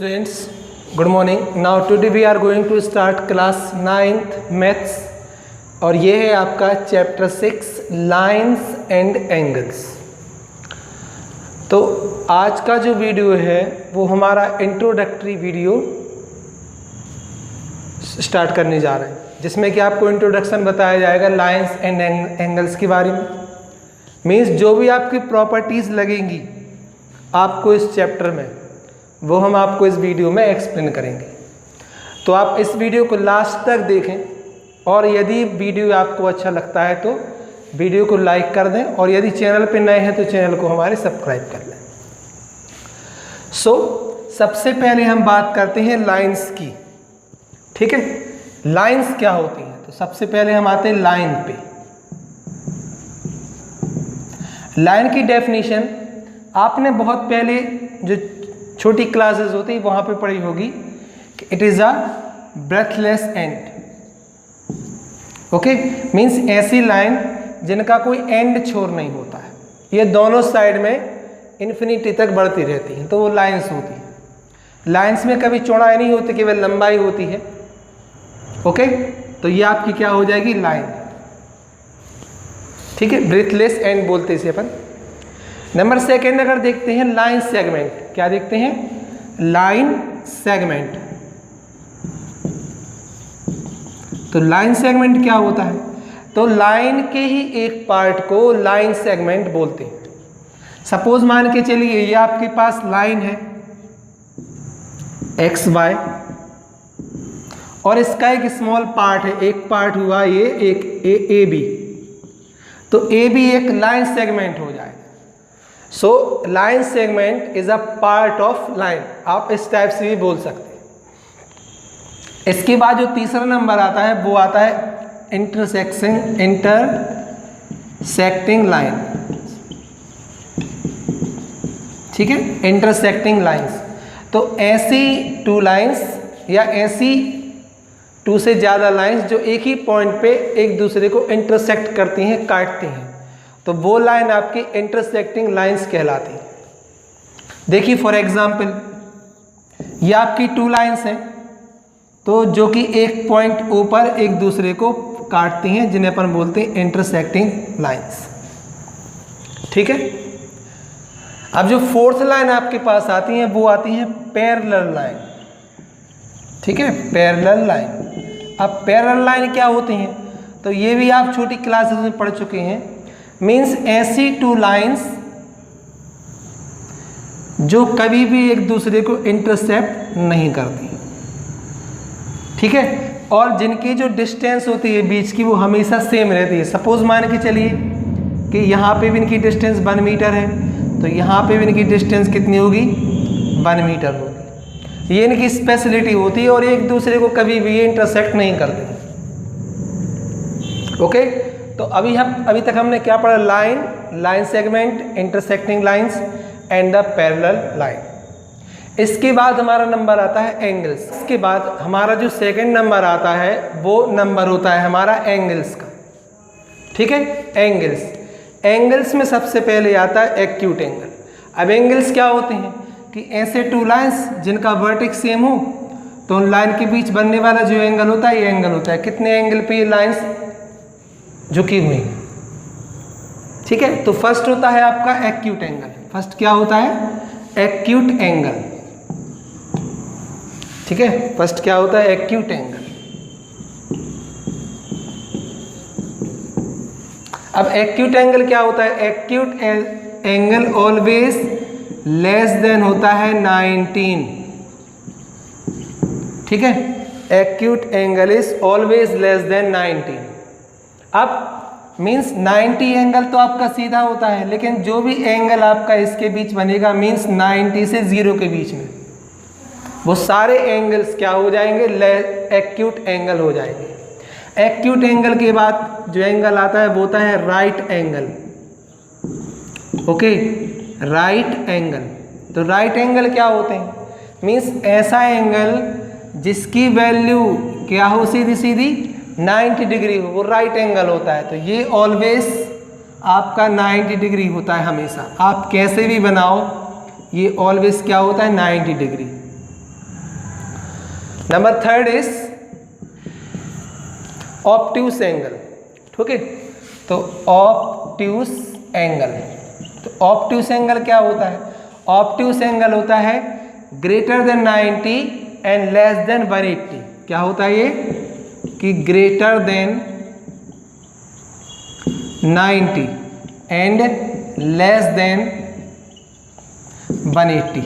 students, good morning. Now today we are going to start class 9th maths और ये है आपका chapter 6 lines and angles. तो आज का जो वीडियो है वो हमारा इंट्रोडक्टरी वीडियो स्टार्ट करने जा रहे हैं, जिसमें कि आपको इंट्रोडक्शन बताया जाएगा लाइंस एंड एंगल्स के बारे में। मीन्स जो भी आपकी प्रॉपर्टीज़ लगेंगी आपको इस चैप्टर में वो हम आपको इस वीडियो में एक्सप्लेन करेंगे। तो आप इस वीडियो को लास्ट तक देखें और यदि वीडियो आपको अच्छा लगता है तो वीडियो को लाइक कर दें और यदि चैनल पे नए हैं तो चैनल को हमारे सब्सक्राइब कर लें। सबसे पहले हम बात करते हैं लाइंस की। ठीक है, लाइंस क्या होती हैं? तो सबसे पहले हम आते हैं लाइन पे। लाइन की डेफिनेशन आपने बहुत पहले जो छोटी क्लासेस होती है वहां पे पढ़ी होगी कि it is a breathless and. Okay, means ऐसी लाइन जिनका कोई एंड छोर नहीं होता है, ये दोनों साइड में इन्फिनिटी तक बढ़ती रहती हैं, तो वो लाइंस होती है। लाइंस में कभी चौड़ाई नहीं होती, केवल लंबाई होती है। ओके, तो ये आपकी क्या हो जाएगी? लाइन। ठीक है, ब्रेथलेस एंड बोलते इसे अपन। नंबर सेकेंड अगर देखते हैं लाइन सेगमेंट। क्या देखते हैं? Line segment. तो लाइन सेगमेंट क्या होता है? तो लाइन के ही एक पार्ट को लाइन सेगमेंट बोलते हैं। सपोज मान के चलिए ये आपके पास लाइन है एक्स वाई और इसका एक स्मॉल पार्ट है, एक पार्ट हुआ ये एक ए बी, तो ए बी एक लाइन सेगमेंट हो जाएगा। So line segment is a part of line, आप इस टाइप से भी बोल सकते हैं। इसके बाद जो तीसरा नंबर आता है वो आता है इंटरसेक्टिंग लाइन। ठीक है, इंटरसेक्टिंग लाइंस। तो ऐसी टू लाइंस या ऐसी टू से ज़्यादा लाइंस जो एक ही पॉइंट पे एक दूसरे को इंटरसेक्ट करती हैं, काटती हैं, तो वो लाइन आपकी इंटरसेक्टिंग लाइंस कहलाती है। देखिए फॉर एग्जांपल ये आपकी टू लाइंस हैं तो जो कि एक पॉइंट ऊपर एक दूसरे को काटती हैं, जिन्हें अपन बोलते हैं इंटरसेक्टिंग लाइंस। ठीक है, अब जो फोर्थ लाइन आपके पास आती है वो आती है पैरेलल लाइन। ठीक है, पैरेलल लाइन। अब पैरेलल लाइन क्या होती हैं? तो ये भी आप छोटी क्लासेस में पढ़ चुके हैं। मीन्स ऐसी टू लाइंस जो कभी भी एक दूसरे को इंटरसेप्ट नहीं करती। ठीक है, और जिनकी जो डिस्टेंस होती है बीच की वो हमेशा सेम रहती है। सपोज मान के चलिए कि यहाँ पे भी इनकी डिस्टेंस 1 मीटर है, तो यहाँ पे भी इनकी डिस्टेंस कितनी होगी? 1 मीटर होगी। ये इनकी स्पेशलिटी होती है और एक दूसरे को कभी भी ये इंटरसेक्ट नहीं करते। ओके, तो अभी तक हमने क्या पढ़ा? Line, line segment, intersecting lines and the parallel line. इसके बाद हमारा नंबर आता है एंगल्स। इसके बाद हमारा जो सेकंड नंबर आता है वो नंबर होता है हमारा एंगल्स का। ठीक है, एंगल्स। एंगल्स में सबसे पहले आता है एक्यूट एंगल। अब एंगल्स क्या होते हैं कि ऐसे टू लाइंस जिनका वर्टेक्स सेम हो तो उन लाइन के बीच बनने वाला जो एंगल होता है ये एंगल होता है। कितने एंगल पे ये लाइंस झुकी हुई। ठीक है, तो फर्स्ट होता है आपका एक्यूट एंगल। फर्स्ट क्या होता है? Acute angle. ठीक है, फर्स्ट क्या होता है? Acute angle. अब एक्यूट एंगल क्या होता है? Acute angle always less than होता है 19। ठीक है, acute angle is always less than 19। अब मीन्स 90 एंगल तो आपका सीधा होता है, लेकिन जो भी एंगल आपका इसके बीच बनेगा मीन्स 90 से 0 के बीच में, वो सारे एंगल्स क्या हो जाएंगे? एक्यूट एंगल हो जाएंगे। एक्यूट एंगल के बाद जो एंगल आता है वो होता है right angle. Okay, right angle. तो राइट एंगल क्या होते हैं? मीन्स ऐसा एंगल जिसकी वैल्यू क्या हो? सीधी सीधी 90 डिग्री हो, वो राइट एंगल होता है। तो ये ऑलवेज आपका 90 डिग्री होता है हमेशा। आप कैसे भी बनाओ ये ऑलवेज क्या होता है? 90 degree. Number third is obtuse angle. ठीक है, तो ऑब्ट्यूस एंगल, तो ऑब्ट्यूस एंगल क्या होता है? ऑब्ट्यूस एंगल होता है greater than 90 and less than 180। क्या होता है ये कि greater than 90 and less than 180।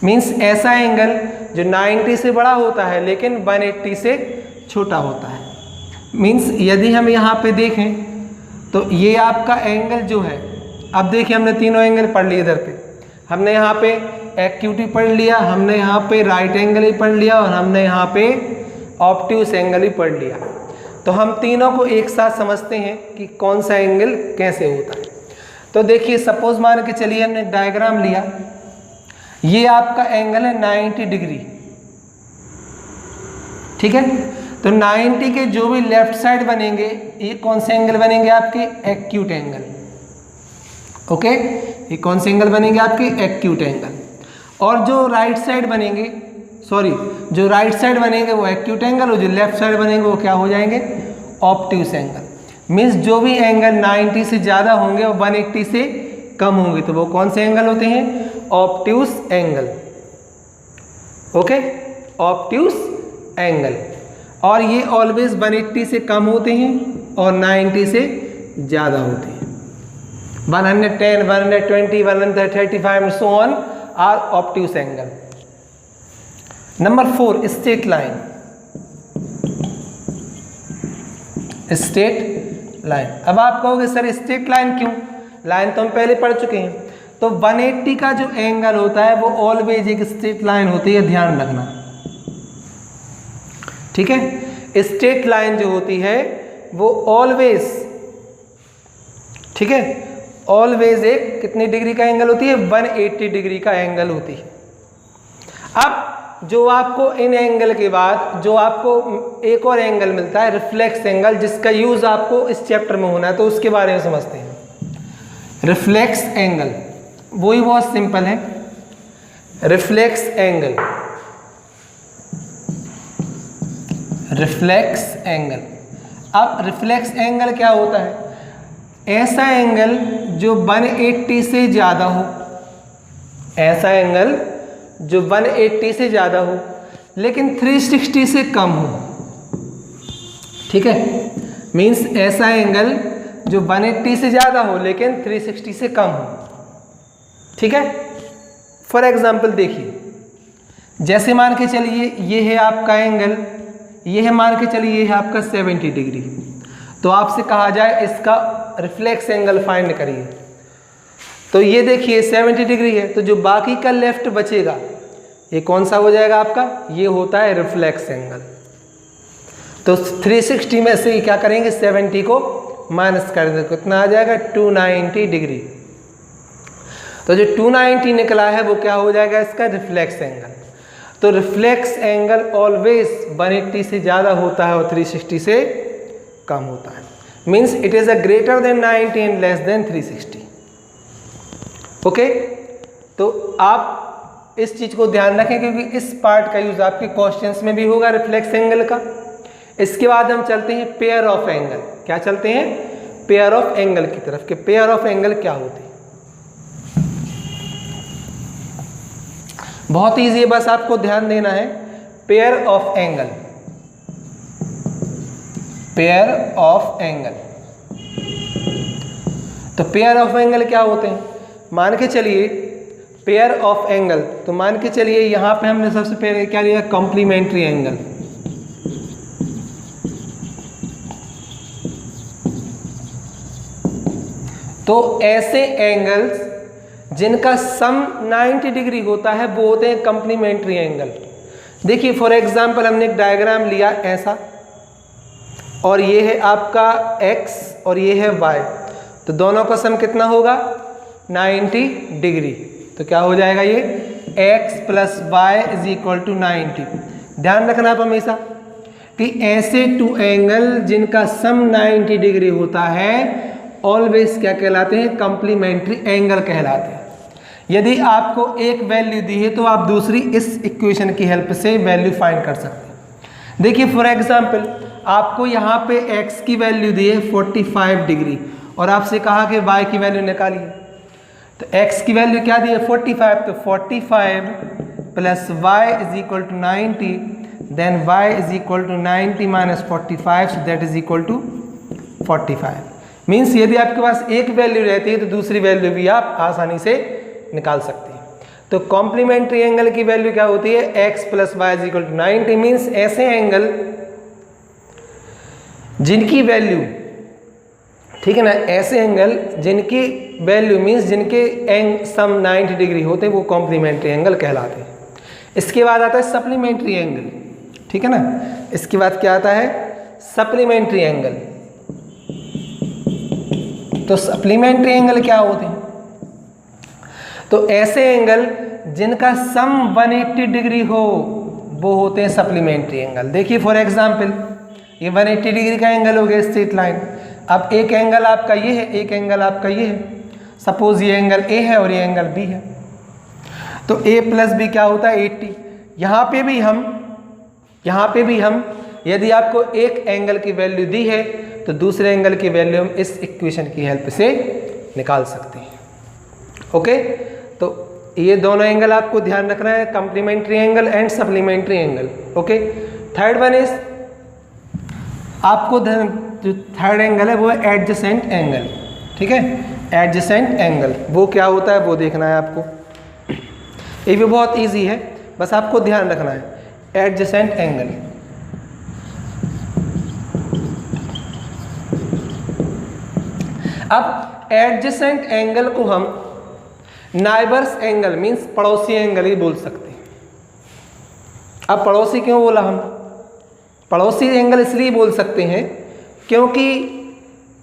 Means ऐसा एंगल जो 90 से बड़ा होता है लेकिन 180 से छोटा होता है। मीन्स यदि हम यहाँ पे देखें तो ये आपका एंगल जो है, अब देखिए हमने तीनों एंगल पढ़ लिए इधर पे, हमने यहाँ पे एक्यूटी पढ़ लिया, हमने यहाँ पे राइट एंगल ही पढ़ लिया और हमने यहाँ पे ऑब्ट्यूस एंगल ही पढ़ लिया। तो हम तीनों को एक साथ समझते हैं कि कौन सा एंगल कैसे होता है। तो देखिए सपोज मान के चलिए हमने डायग्राम लिया, ये आपका एंगल है 90 डिग्री। ठीक है, तो 90 के जो भी लेफ्ट साइड बनेंगे ये कौन से एंगल बनेंगे? आपके एक्यूट एंगल। ओके, ये कौन से एंगल बनेंगे? आपके एक्यूट एंगल। और जो राइट साइड बनेंगे, सॉरी, जो राइट साइड बनेंगे वो एक्यूट एंगल और जो लेफ्ट साइड बनेंगे वो क्या हो जाएंगे? Obtuse angle. मीन्स जो भी एंगल 90 से ज़्यादा होंगे और 180 से कम होंगे तो वो कौन से एंगल होते हैं? Obtuse angle. Okay, obtuse angle. और ये ऑलवेज 180 से कम होते हैं और 90 से ज़्यादा होते हैं। 110, 120, 135 and so on are obtuse angle. Number 4 straight line. Straight line, अब आप कहोगे सर स्ट्रेट लाइन क्यों? लाइन तो हम पहले पढ़ चुके हैं। तो 180 का जो एंगल होता है वो ऑलवेज एक स्ट्रेट लाइन होती है, ध्यान रखना। ठीक है, स्ट्रेट लाइन जो होती है वो ऑलवेज, ठीक है, ऑलवेज एक कितनी डिग्री का एंगल होती है? 180 डिग्री का एंगल होती है। अब जो आपको इन एंगल के बाद जो आपको एक और एंगल मिलता है रिफ्लेक्स एंगल, जिसका यूज आपको इस चैप्टर में होना है, तो उसके बारे में समझते हैं। रिफ्लेक्स एंगल वही बहुत सिंपल है, रिफ्लेक्स एंगल। रिफ्लेक्स एंगल, अब रिफ्लेक्स एंगल क्या होता है? ऐसा एंगल जो 180 से ज़्यादा हो, ऐसा एंगल जो 180 से ज़्यादा हो लेकिन 360 से कम हो। ठीक है, मीन्स ऐसा एंगल जो 180 से ज़्यादा हो लेकिन 360 से कम हो। ठीक है, फॉर एग्जाम्पल देखिए, जैसे मान के चलिए ये है आपका एंगल, ये है मान के चलिए ये है आपका 70 डिग्री। तो आपसे कहा जाए इसका रिफ्लेक्स एंगल फाइंड करिए, तो ये देखिए 70 डिग्री है, तो जो बाकी का लेफ्ट बचेगा ये कौन सा हो जाएगा आपका? ये होता है रिफ्लेक्स एंगल। तो 360 में से क्या करेंगे? 70 को माइनस कर देंगे, कितना आ जाएगा? 290 डिग्री। तो जो 290 निकला है वो क्या हो जाएगा? इसका रिफ्लेक्स एंगल। तो रिफ्लेक्स एंगल ऑलवेज 180 से ज़्यादा होता है और 360 से कम होता है। Means it is a greater than 90 and less than 360। Okay, तो आप इस चीज़ को ध्यान रखें क्योंकि इस पार्ट का यूज़ आपके क्वेश्चंस में भी होगा रिफ्लेक्स एंगल का। इसके बाद हम चलते हैं पेयर ऑफ एंगल। क्या चलते हैं? पेयर ऑफ एंगल की तरफ कि पेयर ऑफ एंगल क्या होती है। बहुत ईजी है, बस आपको ध्यान देना है। Pair of angle, pair of angle. तो पेयर ऑफ एंगल क्या होते हैं? मान के चलिए पेयर ऑफ एंगल, तो मान के चलिए यहां पे हमने सबसे पहले क्या लिया? Complementary angle. तो ऐसे एंगल्स जिनका सम 90 डिग्री होता है वो होते हैं कॉम्प्लीमेंट्री एंगल। देखिए फॉर एग्जांपल हमने एक डायग्राम लिया ऐसा, और ये है आपका x और ये है y, तो दोनों का सम कितना होगा? 90 डिग्री। तो क्या हो जाएगा? ये x plus Y is equal to 90। ध्यान रखना आप हमेशा कि ऐसे टू एंगल जिनका सम 90 डिग्री होता है ऑलवेज क्या कहलाते हैं? कॉम्प्लीमेंट्री एंगल कहलाते हैं। यदि आपको एक वैल्यू दी है तो आप दूसरी इस इक्वेशन की हेल्प से वैल्यू फाइंड कर सकते हैं। देखिए फॉर एग्जांपल आपको यहाँ पे x की वैल्यू दी है 45 डिग्री और आपसे कहा कि y की वैल्यू निकालिए। तो x की वैल्यू क्या दी है 45, तो 45 plus y is equal to 90, then y is equal to 90 minus 45, so that is equal to 45। Means यदि आपके पास एक वैल्यू रहती है तो दूसरी वैल्यू भी आप आसानी से निकाल सकते हैं। तो कॉम्प्लीमेंट्री एंगल की वैल्यू क्या होती है x plus Y is equal to 90। Means ऐसे एंगल जिनकी वैल्यू, ठीक है ना, ऐसे एंगल जिनकी वैल्यू मीन्स जिनके सम 90 डिग्री होते हैं वो कॉम्प्लीमेंट्री एंगल कहलाते हैं। इसके बाद आता है सप्लीमेंट्री एंगल, ठीक है ना। इसके बाद क्या आता है सप्लीमेंट्री एंगल। तो सप्लीमेंट्री एंगल क्या होते हैं, तो ऐसे एंगल जिनका सम 180 डिग्री हो वो होते हैं सप्लीमेंट्री एंगल। देखिए फॉर एग्जांपल ये 180 डिग्री का एंगल हो गया स्ट्रेट लाइन। अब एक एंगल आपका ये है, एक एंगल आपका ये है। सपोज ये एंगल ए है और ये एंगल बी है, तो a प्लस बी क्या होता है 80। यहाँ पे भी हम यदि आपको एक एंगल की वैल्यू दी है तो दूसरे एंगल की वैल्यू हम इस इक्वेशन की हेल्प से निकाल सकते हैं। ओके, तो ये दोनों एंगल आपको ध्यान रखना है, complementary angle and supplementary angle. Okay, third one is आपको जो थर्ड एंगल है वो है एडजेसेंट एंगल, ठीक है। एडजेसेंट एंगल वो क्या होता है वो देखना है आपको। ये भी बहुत इजी है, बस आपको ध्यान रखना है एडजेसेंट एंगल। अब एडजेसेंट एंगल को हम नाइबर्स एंगल मीन्स पड़ोसी एंगल ही बोल सकते हैं। अब पड़ोसी क्यों बोला हम, पड़ोसी एंगल इसलिए बोल सकते हैं क्योंकि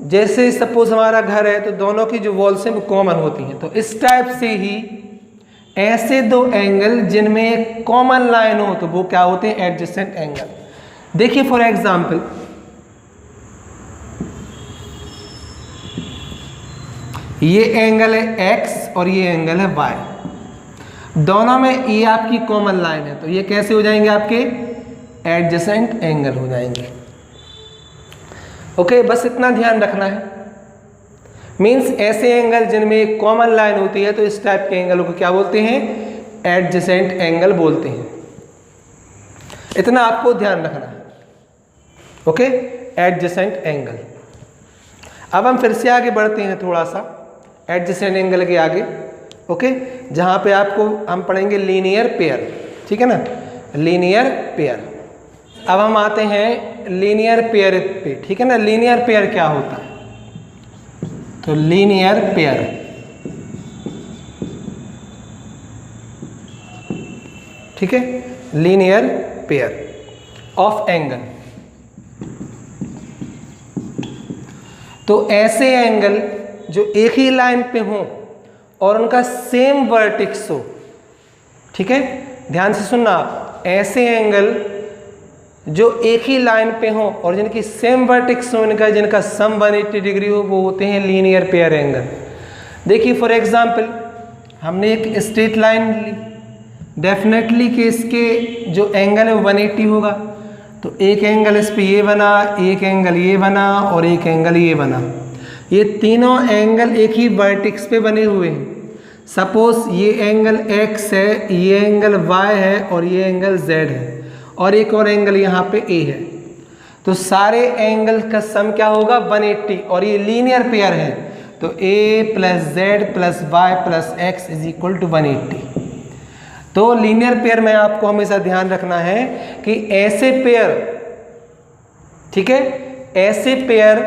जैसे सपोज हमारा घर है तो दोनों की जो वॉल्स हैं वो कॉमन होती हैं। तो इस टाइप से ही ऐसे दो एंगल जिनमें एक कॉमन लाइन हो तो वो क्या होते हैं एडजेसेंट एंगल। देखिए फॉर एग्जांपल ये एंगल है x और ये एंगल है y, दोनों में ये आपकी कॉमन लाइन है तो ये कैसे हो जाएंगे आपके एडजेसेंट एंगल हो जाएंगे। ओके, बस इतना ध्यान रखना है। मीन्स ऐसे एंगल जिनमें एक कॉमन लाइन होती है तो इस टाइप के एंगल को क्या बोलते हैं एडजेसेंट एंगल बोलते हैं। इतना आपको ध्यान रखना है। Okay, adjacent angle. अब हम फिर से आगे बढ़ते हैं थोड़ा सा एडजेसेंट एंगल के आगे। ओके, जहाँ पे आपको हम पढ़ेंगे लीनियर पेयर, ठीक है ना, लीनियर पेयर। अब हम आते हैं लीनियर पेयर पे, ठीक है ना। लीनियर पेयर क्या होता है, तो लीनियर पेयर ठीक है, लीनियर पेयर ऑफ एंगल। तो ऐसे एंगल जो एक ही लाइन पे हों और उनका सेम वर्टेक्स हो, ठीक है, ध्यान से सुनना आप। ऐसे एंगल जो एक ही लाइन पे हों और जिनकी सेम वर्टेक्स हो, इनका जिनका सम 180 डिग्री हो वो होते हैं लीनियर पेयर एंगल। देखिए फॉर एग्जांपल हमने एक स्ट्रेट लाइन ली, डेफिनेटली कि इसके जो एंगल है वो 180 होगा। तो एक एंगल इस पे ये बना, एक एंगल ये बना और एक एंगल ये बना। ये तीनों एंगल एक ही वर्टेक्स पे बने हुए हैं। सपोज ये एंगल x है, ये एंगल y है और ये एंगल z है और एक और एंगल यहाँ पे a है। तो सारे एंगल का सम क्या होगा 180 और ये लीनियर पेयर है तो a plus z plus y plus x is equal to 180। तो लीनियर पेयर में आपको हमेशा ध्यान रखना है कि ऐसे पेयर, ठीक है, ऐसे पेयर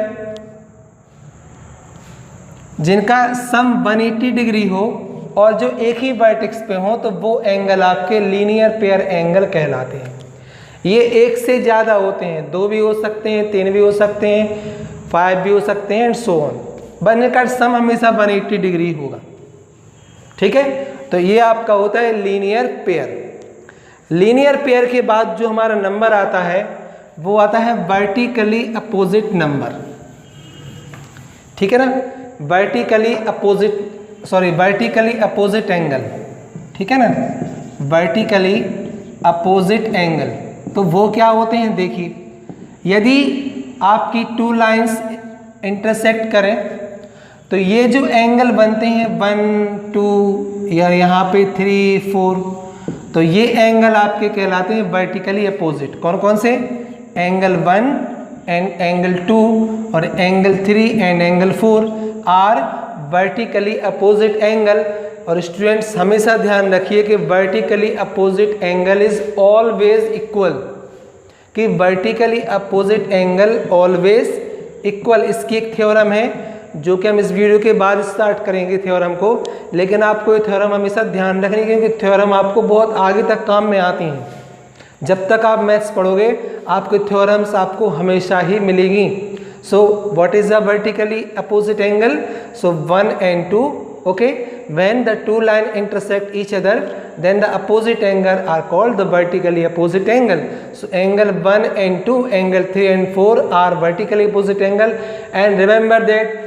जिनका सम 180 डिग्री हो और जो एक ही वर्टेक्स पे हो तो वो एंगल आपके लीनियर पेयर एंगल कहलाते हैं। ये एक से ज़्यादा होते हैं, 2 भी हो सकते हैं, 3 भी हो सकते हैं, 5 भी हो सकते हैं एंड सो ऑन। बनने का सम हमेशा 180 डिग्री होगा, ठीक है। तो ये आपका होता है लीनियर पेयर। लीनियर पेयर के बाद जो हमारा नंबर आता है वो आता है वर्टिकली अपोजिट नंबर, ठीक है ना। Vertically opposite vertically opposite angle, ठीक है ना, वर्टिकली अपोजिट एंगल, तो वो क्या होते हैं, देखिए यदि आपकी टू लाइंस इंटरसेक्ट करें तो ये जो एंगल बनते हैं 1 2 या यहाँ पे 3 4, तो ये एंगल आपके कहलाते हैं वर्टिकली अपोजिट। कौन कौन से? एंगल 1 एंड एंगल 2 और angle 3 and angle 4 are vertically opposite angle. और स्टूडेंट्स हमेशा ध्यान रखिए कि vertically opposite angle is always equal, कि vertically opposite angle always equal. इसकी एक थ्योरम है जो कि हम इस वीडियो के बाद स्टार्ट करेंगे थ्योरम को, लेकिन आपको ये थ्योरम हमेशा ध्यान रखनी है क्योंकि थ्योरम आपको बहुत आगे तक काम में आती हैं। जब तक आप मैथ्स पढ़ोगे आपके थ्योरम्स आपको हमेशा ही मिलेगी। So what is the vertically opposite angle? So 1 and 2, okay, when the two line intersect each other then the opposite angle are called the vertically opposite angle. So angle 1 and 2, angle 3 and 4 are vertically opposite angle, and remember that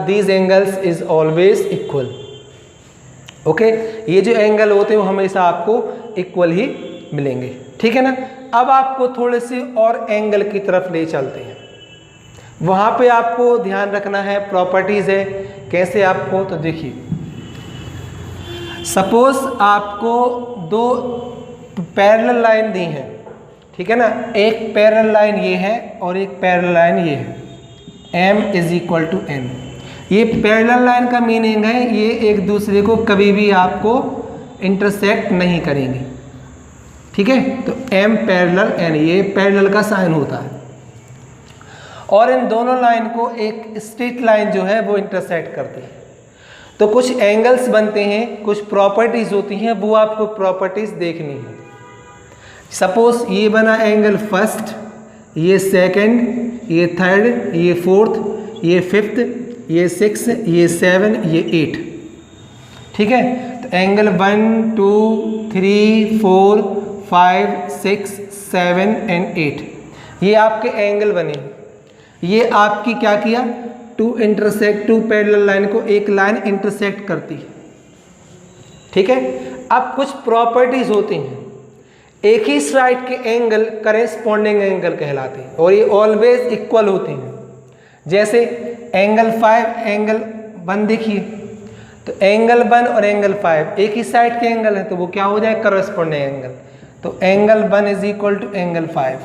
these angles is always equal, okay. ये जो angle होते हैं वो हमेशा आपको equal ही मिलेंगे, ठीक है ना। अब आपको थोड़े से और एंगल की तरफ ले चलते हैं, वहाँ पे आपको ध्यान रखना है, प्रॉपर्टीज़ है कैसे आपको। तो देखिए सपोज आपको दो पैरेलल लाइन दी हैं, ठीक है ना, एक पैरेलल लाइन ये है और एक पैरेलल लाइन ये है, M = N। ये पैरेलल लाइन का मीनिंग है ये एक दूसरे को कभी भी आपको इंटरसेक्ट नहीं करेंगे, ठीक है। तो M पैरेलल N, ये पैरेलल का साइन होता है, और इन दोनों लाइन को एक स्ट्रेट लाइन जो है वो इंटरसेक्ट करती है। तो कुछ एंगल्स बनते हैं, कुछ प्रॉपर्टीज़ होती हैं, वो आपको प्रॉपर्टीज़ देखनी है। सपोज ये बना एंगल फर्स्ट, ये सेकंड, ये थर्ड, ये फोर्थ, ये फिफ्थ, ये 6, ये 7, ये 8, ठीक है। तो एंगल 1 2 3 4 5 6 7 एंड 8 ये आपके एंगल बने। ये आपकी क्या किया, टू पैरेलल लाइन को एक लाइन इंटरसेक्ट करती है, ठीक है। अब कुछ प्रॉपर्टीज होती हैं, एक ही साइड के एंगल करेस्पॉन्डिंग एंगल कहलाते हैं और ये ऑलवेज इक्वल होते हैं। जैसे एंगल 5 एंगल 1 देखिए, तो एंगल 1 और एंगल 5 एक ही साइड के एंगल है, तो वो क्या हो जाए, करेस्पॉन्डिंग एंगल। तो एंगल 1 = एंगल 5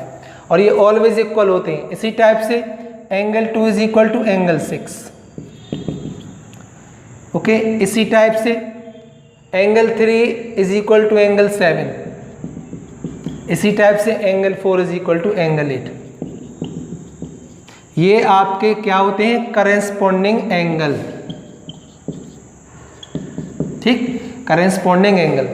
और ये ऑलवेज इक्वल होते हैं। इसी टाइप से एंगल 2 = एंगल 6, ओके। इसी टाइप से एंगल 3 = एंगल 7, इसी टाइप से एंगल 4 = एंगल 8। ये आपके क्या होते हैं, करेस्पॉन्डिंग एंगल, ठीक, करेस्पॉन्डिंग एंगल,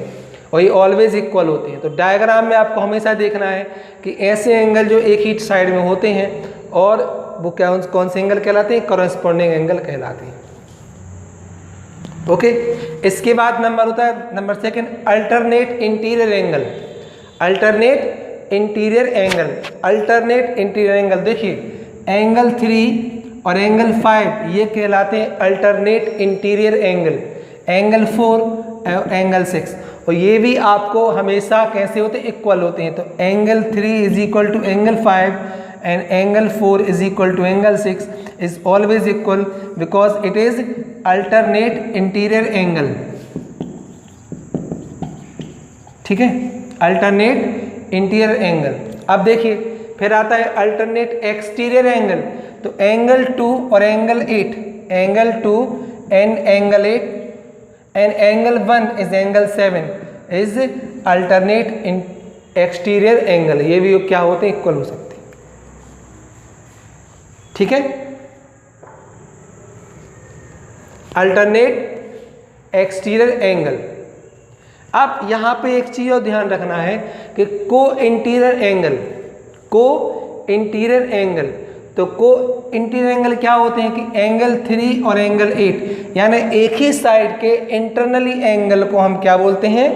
और ये ऑलवेज इक्वल होते हैं। तो डायग्राम में आपको हमेशा देखना है कि ऐसे एंगल जो एक ही साइड में होते हैं और वो क्या, कौन से एंगल कहलाते हैं, कॉरेस्पॉन्डिंग एंगल कहलाते हैं, ओके। इसके बाद नंबर होता है number second, alternate interior angle. Alternate interior angle, alternate interior angle, देखिए एंगल 3 और एंगल 5 ये कहलाते हैं अल्टरनेट इंटीरियर एंगल। एंगल 4 और एंगल 6, और ये भी आपको हमेशा कैसे होते हैं, इक्वल होते हैं। तो angle 3 = angle 5 and angle 4 = angle 6 is always equal because it is alternate interior angle, ठीक है, alternate interior angle। अब देखिए फिर आता है alternate exterior angle। तो एंगल 2 और angle 8, angle 2 and angle 8 and angle 1 is angle 7 is alternate exterior angle। ये भी क्या होते हैं, इक्वल हो सकते हैं, ठीक है। Alternate exterior angle. अब यहाँ पे एक चीज़ और ध्यान रखना है कि को इंटीरियर एंगल, तो को इंटीरियर एंगल क्या होते हैं कि एंगल 3 और एंगल 8 यानी एक ही साइड के इंटरनली एंगल को हम क्या बोलते हैं,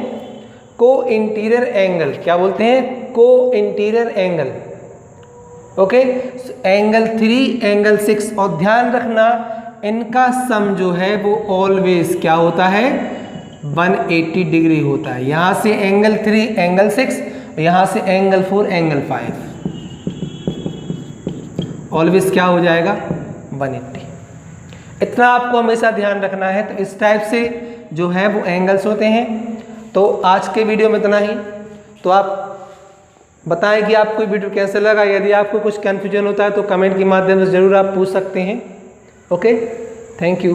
को इंटीरियर एंगल। क्या बोलते हैं, को interior angle, okay. Angle 3 angle 6, और ध्यान रखना इनका सम जो है वो ऑलवेज क्या होता है 180 डिग्री होता है। यहाँ से एंगल 3 एंगल 6, यहाँ से एंगल 4 एंगल 5, ऑलवेज क्या हो जाएगा 180। इतना आपको हमेशा ध्यान रखना है। तो इस टाइप से जो है वो एंगल्स होते हैं। तो आज के वीडियो में इतना ही। तो आप बताएं कि आपको वीडियो कैसे लगा। यदि आपको कुछ कन्फ्यूजन होता है तो कमेंट के माध्यम से ज़रूर आप पूछ सकते हैं। Okay, thank you.